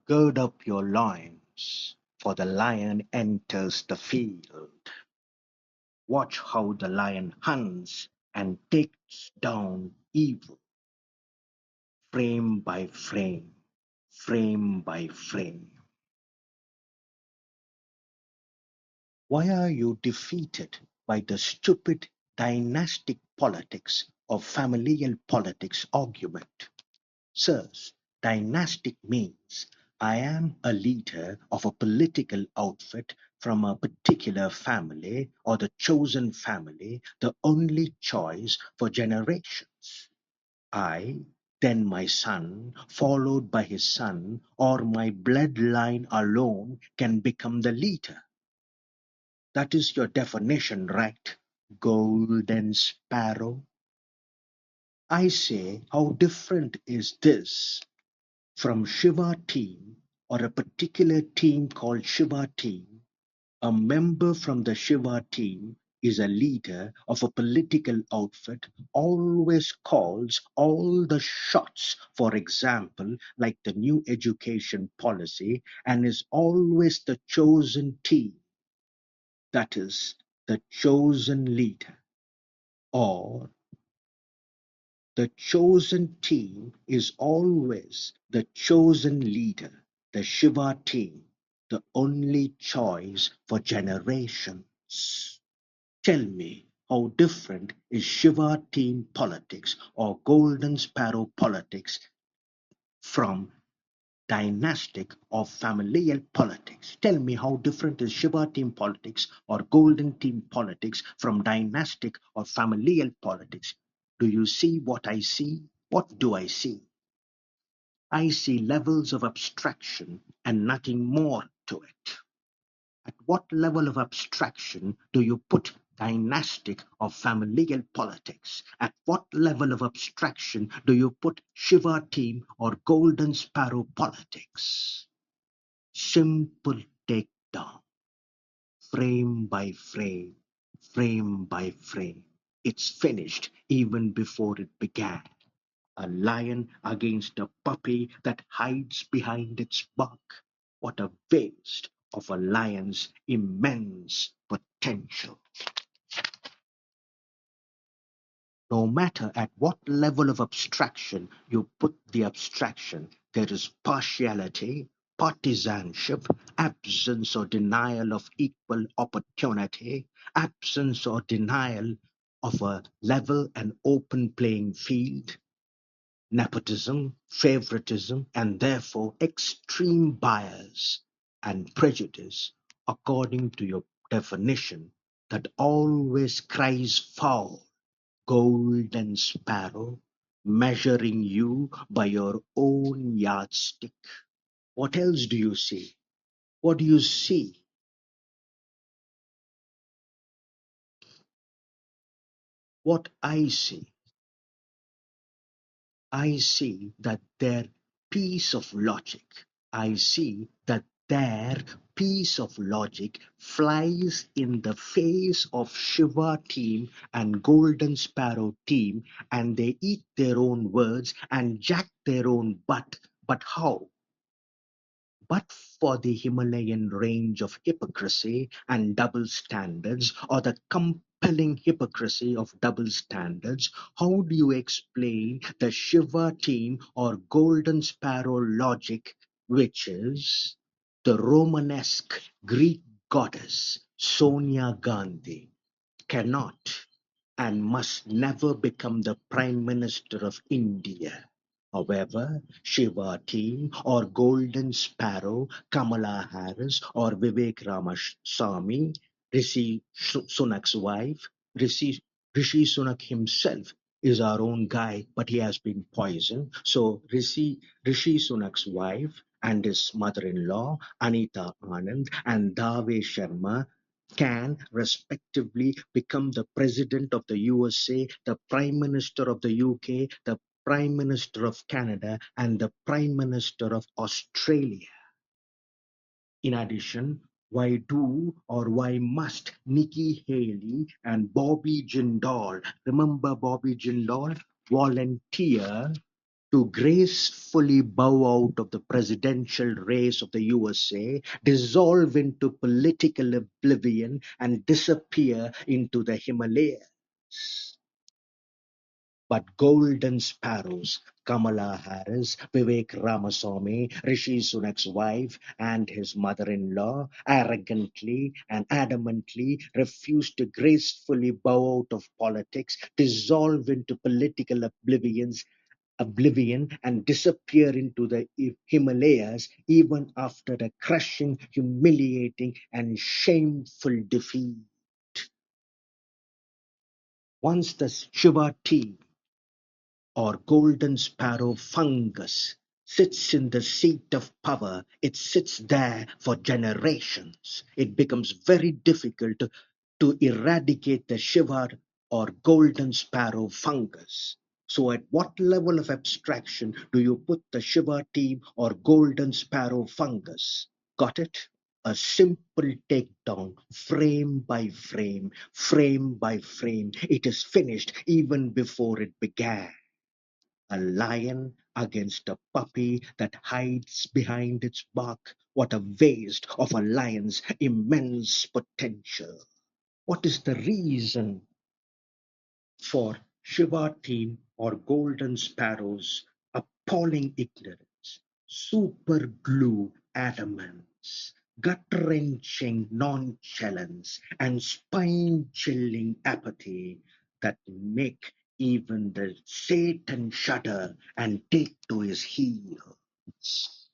Gird up your loins, for the lion enters the field. Watch how the lion hunts and takes down evil, frame by frame, frame by frame. Why are you defeated by the stupid dynastic politics or familial politics argument? Sirs, dynastic means I am a leader of a political outfit from a particular family or the chosen family, the only choice for generations. I, then my son, followed by his son, or my bloodline alone can become the leader. That is your definition, right? Golden sparrow. I say, how different is this from Shiva team or a particular team called Shiva team? A member from the Shiva team is a leader of a political outfit, always calls all the shots, for example, like the new education policy, and is always the chosen team, that is, the chosen leader. Or the chosen team is always the chosen leader, the Shiva team, the only choice for generations. Tell me, how different is Shiva team politics or Golden Sparrow politics from dynastic or familial politics? Tell me, how different is Shiva team politics or Golden team politics from dynastic or familial politics? Do you see what I see? What do I see? I see levels of abstraction and nothing more to it. At what level of abstraction do you put dynastic or familial politics? At what level of abstraction do you put Shiva team or Golden Sparrow politics? Simple takedown, frame by frame, frame by frame. It's finished even before it began. A lion against a puppy that hides behind its bark. What a waste of a lion's immense potential. No matter at what level of abstraction you put the abstraction, there is partiality, partisanship, absence or denial of equal opportunity, absence or denial of a level and open playing field, nepotism, favoritism, and therefore extreme bias and prejudice, according to your definition, that always cries foul, golden sparrow, measuring you by your own yardstick. What else do you see? What do you see? What I see that their piece of logic, I see that their piece of logic flies in the face of Shiva team and Golden Sparrow team, and they eat their own words and jack their own butt. But how? But for the Himalayan range of hypocrisy and double standards, or the compelling hypocrisy of double standards, how do you explain the Shiva team or Golden Sparrow logic, which is the Romanesque Greek goddess Sonia Gandhi cannot and must never become the Prime Minister of India? However, Shiva team or Golden Sparrow, Kamala Harris or Vivek Ramaswamy, Rishi Sunak's wife, Rishi Sunak himself is our own guy, but he has been poisoned. So Rishi Sunak's wife and his mother-in-law, Anita Anand and Dave Sharma, can respectively become the president of the USA, the prime minister of the UK, the prime minister of Canada, and the prime minister of Australia. In addition, why do or why must Nikki Haley and Bobby Jindal, remember Bobby Jindal, volunteer to gracefully bow out of the presidential race of the USA, dissolve into political oblivion, and disappear into the Himalayas. But golden sparrows, Kamala Harris, Vivek Ramaswamy, Rishi Sunak's wife, and his mother-in-law arrogantly and adamantly refused to gracefully bow out of politics, dissolve into political oblivion and disappear into the Himalayas even after a crushing, humiliating, and shameful defeat. Once the Shiva tea or golden sparrow fungus sits in the seat of power, it sits there for generations. It becomes very difficult to eradicate the Shiva or golden sparrow fungus. So, at what level of abstraction do you put the Shiva team or golden sparrow fungus? Got it? A simple takedown, frame by frame, frame by frame. It is finished even before it began. A lion against a puppy that hides behind its bark. What a waste of a lion's immense potential. What is the reason for Shiva team or golden sparrows? Appalling ignorance, super glue adamance, gut-wrenching nonchalance, and spine-chilling apathy that make even the Satan shudder and take to his heels.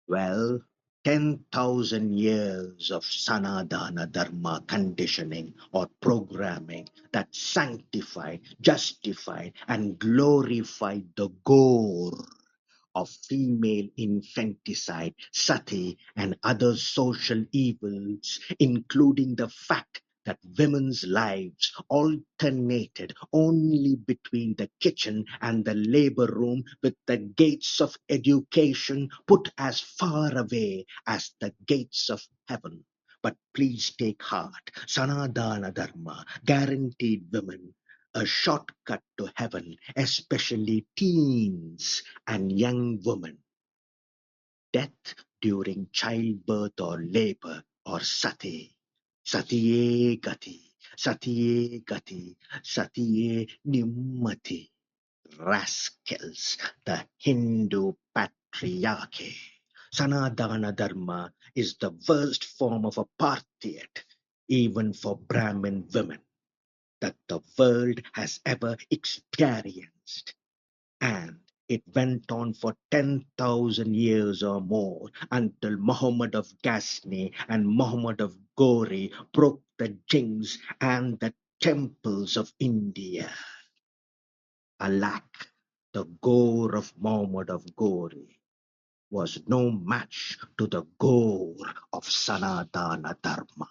Well, 10,000 years of Sanadana Dharma conditioning or programming that sanctified, justified, and glorified the gore of female infanticide, sati, and other social evils, including the fact that women's lives alternated only between the kitchen and the labor room, with the gates of education put as far away as the gates of heaven. But please take heart, Sanadana Dharma guaranteed women a shortcut to heaven, especially teens and young women. Death during childbirth or labor or sati. Satiye gati, satiye gati, satiye nimmati. Rascals, the Hindu patriarchy. Sanadana Dharma is the worst form of apartheid, even for Brahmin women, that the world has ever experienced. And it went on for 10,000 years or more until Muhammad of Ghazni and Muhammad of Ghori broke the jinns and the temples of India. Alack, the gore of Muhammad of Ghori was no match to the gore of Sanatana Dharma.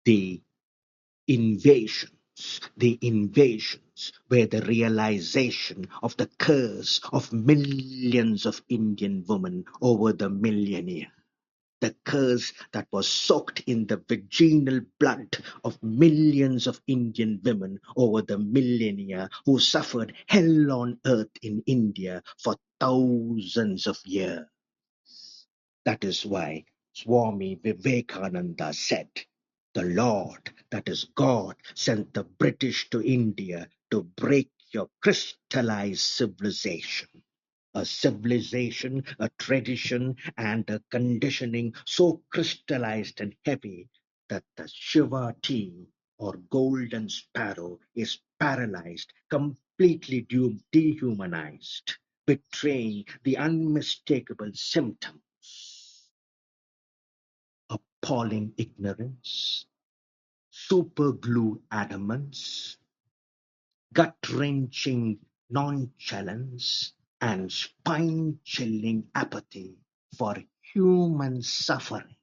The invasions were the realization of the curse of millions of Indian women over the millennia. The curse that was soaked in the virginal blood of millions of Indian women over the millennia, who suffered hell on earth in India for thousands of years. That is why Swami Vivekananda said, the Lord, that is God, sent the British to India to break your crystallized civilization. A civilization, a tradition, and a conditioning so crystallized and heavy that the Shiva team or golden sparrow is paralyzed, completely dehumanized, betraying the unmistakable symptoms. Appalling ignorance, superglue adamance, gut-wrenching nonchalance, and spine-chilling apathy for human suffering.